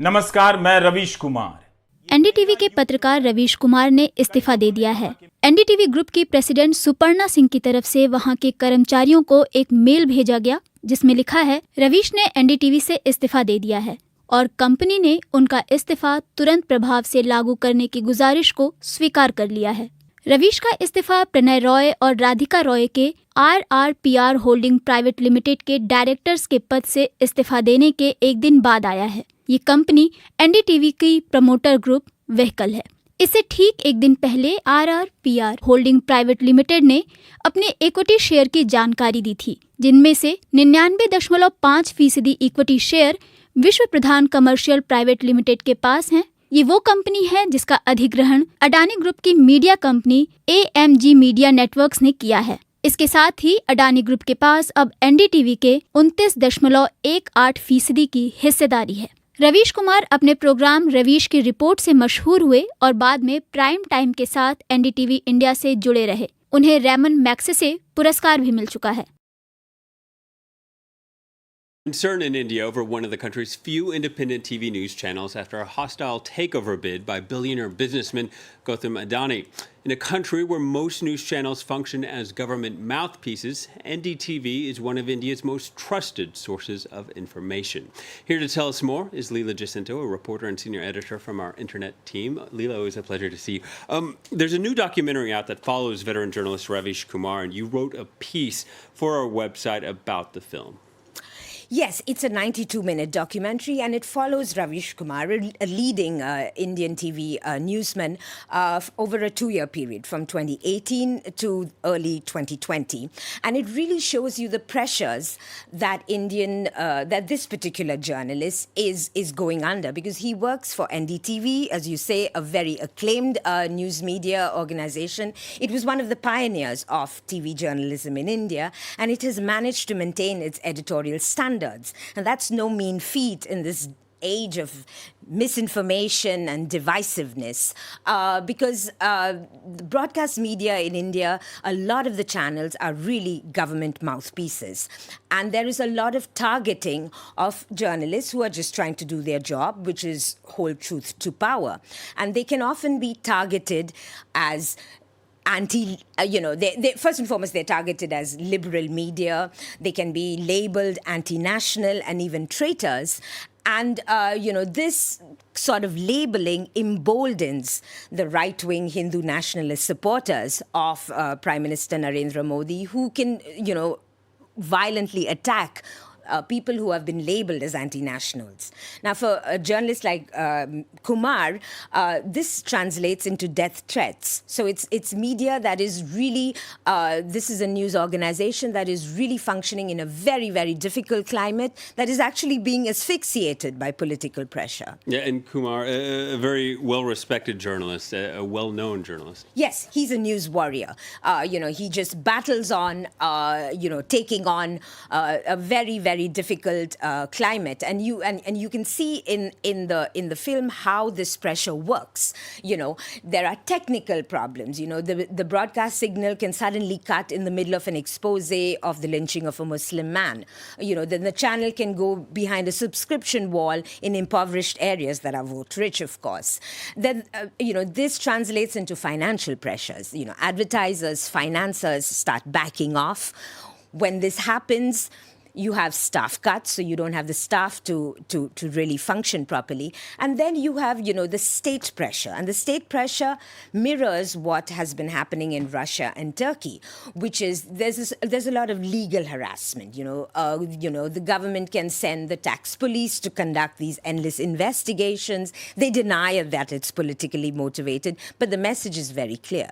नमस्कार, मैं रवीश कुमार। एनडीटीवी के पत्रकार रवीश कुमार ने इस्तीफा दे दिया है। एनडीटीवी ग्रुप की प्रेसिडेंट सुपर्णा सिंह की तरफ से वहां के कर्मचारियों को एक मेल भेजा गया जिसमें लिखा है, रवीश ने एनडीटीवी से इस्तीफा दे दिया है और कंपनी ने उनका इस्तीफा तुरंत प्रभाव से लागू करने की गुजारिश को स्वीकार कर लिया है। रवीश का इस्तीफा प्रणय रॉय और राधिका रॉय के RRPR होल्डिंग प्राइवेट लिमिटेड के डायरेक्टर्स के पद से इस्तीफा देने के एक दिन बाद आया है। ये कंपनी एनडीटीवी की प्रमोटर ग्रुप व्हीकल है। इससे ठीक एक दिन पहले RRPR होल्डिंग प्राइवेट लिमिटेड ने अपने इक्विटी शेयर की जानकारी दी थी, जिनमें से 99.5% इक्विटी शेयर विश्व प्रधान कमर्शियल प्राइवेट लिमिटेड के पास हैं। ये वो कंपनी है जिसका अधिग्रहण अडानी ग्रुप की media company AMG media networks ने किया है। इसके साथ ही अडानी ग्रुप के पास अब एनडीटीवी के 29.18% की हिस्सेदारी है। रवीश कुमार अपने प्रोग्राम रवीश की रिपोर्ट से मशहूर हुए और बाद में प्राइम टाइम के साथ एनडीटीवी इंडिया से जुड़े रहे। उन्हें रेमन मैग्सेसे पुरस्कार भी मिल चुका है। Concern in India over one of the country's few independent TV news channels after a hostile takeover bid by billionaire businessman Gautam Adani. In a country where most news channels function as government mouthpieces, NDTV is one of India's most trusted sources of information. Here to tell us more is Leela Jacinto, a reporter and senior editor from our internet team. Leela, always a pleasure to see you. There's a new documentary out that follows veteran journalist Ravish Kumar, and you wrote a piece for our website about the film. Yes, it's a 92-minute documentary, and it follows Ravish Kumar, a leading Indian TV newsman over a 2-year period, from 2018 to early 2020. And it really shows you the pressures that that this particular journalist is going under, because he works for NDTV, as you say, a very acclaimed news media organization. It was one of the pioneers of TV journalism in India, and it has managed to maintain its editorial standards. And that's no mean feat in this age of misinformation and divisiveness, because the broadcast media in India, a lot of the channels are really government mouthpieces. And there is a lot of targeting of journalists who are just trying to do their job, which is hold truth to power. And they can often be targeted as first and foremost, they're targeted as liberal media. They can be labeled anti-national and even traitors. And, this sort of labeling emboldens the right-wing Hindu nationalist supporters of Prime Minister Narendra Modi, who can, violently attack people who have been labeled as anti-nationals. Now, for a journalist like Kumar, this translates into death threats. So it's media that is really, this is a news organization that is really functioning in a very, very difficult climate that is actually being asphyxiated by political pressure. Yeah, and Kumar, a very well-respected journalist, a well-known journalist. Yes, he's a news warrior. He just battles on, taking on a very, very difficult climate, and you can see in the film how this pressure works. There are technical problems. The broadcast signal can suddenly cut in the middle of an expose of the lynching of a Muslim man. Then the channel can go behind a subscription wall in impoverished areas that are vote rich, of course. Then this translates into financial pressures. Advertisers, financiers start backing off. When this happens, you have staff cuts, so you don't have the staff to really function properly. And then you have, the state pressure. And the state pressure mirrors what has been happening in Russia and Turkey, which is there's a lot of legal harassment. The government can send the tax police to conduct these endless investigations. They deny that it's politically motivated, but the message is very clear.